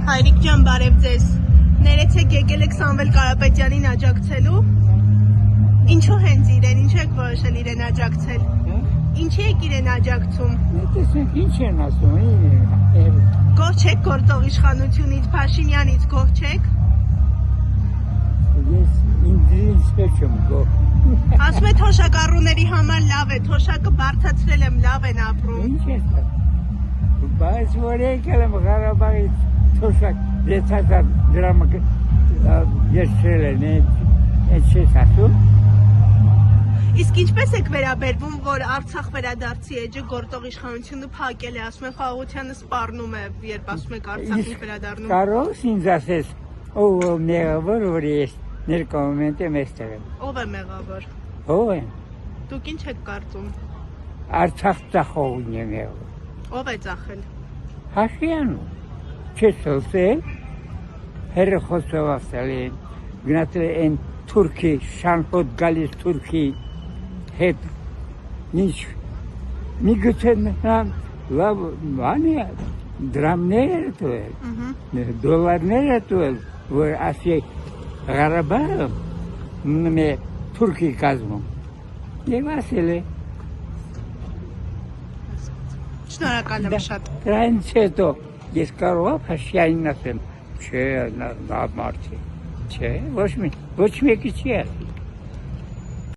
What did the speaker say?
Հայրիկ ջան, բարև ձեզ։ Ներեցեք եկել եք Սամվել Կարապետյանին աջակցելու։ Ինչու հենց իրեն, ինչու եք որոշել իրեն աջակցել։ Ինչի եք իրեն աջակցում։ Տեսեք ինչ են ասում, Գոհ չեք գործող իշխանությունից, Փաշինյանից գոհ չեք։ Ես ինձ չեմ գոհ։ Ասում է թոշակառուների համար լավ է, թոշակը բարձրացրել եմ, լավ են ապրում։ Ինչ ես ասում։ Բայց որ եկել եմ Ղարաբաղից թոշակ 6000 դրամ ես չել եմ, այդ չես ասում։ Իսկ ինչպես եք վերաբերվում, որ Արցախ վերադարձի էջը գործող իշխանությունը փակել է, ասում են խաղաղությանը սպառնում է, երբ ասում եք Արցախի վերադառնում։ Կարող ես ինձ ասես, ով մեղավոր, որ ես ներկայումենտ եմ այստեղ եմ։ Ով է մեղավոր։ Ով է։ Դուք ինչ եք կարծում։ Արցախ ծախողն է մեղավոր։ Ով է ծախել։ Հաշյանը չես ասել, հերը խոսով ասել են, գնացել են Թուրքի, շանպոտ գալիս Թուրքի հետ, ինչ, մի գուցե նրան լավ բանի դրամներ է տվել, դոլարներ է տվել, որ ասի Ղարաբաղը մնում է Թուրքի կազմում, և ասել է, Շնորհակալ եմ շատ։ դրանից հետո ես կարող եմ Փաշինյանին ասեմ, չէ, նա մարդ է, չէ, ոչ մեկի չի ասել։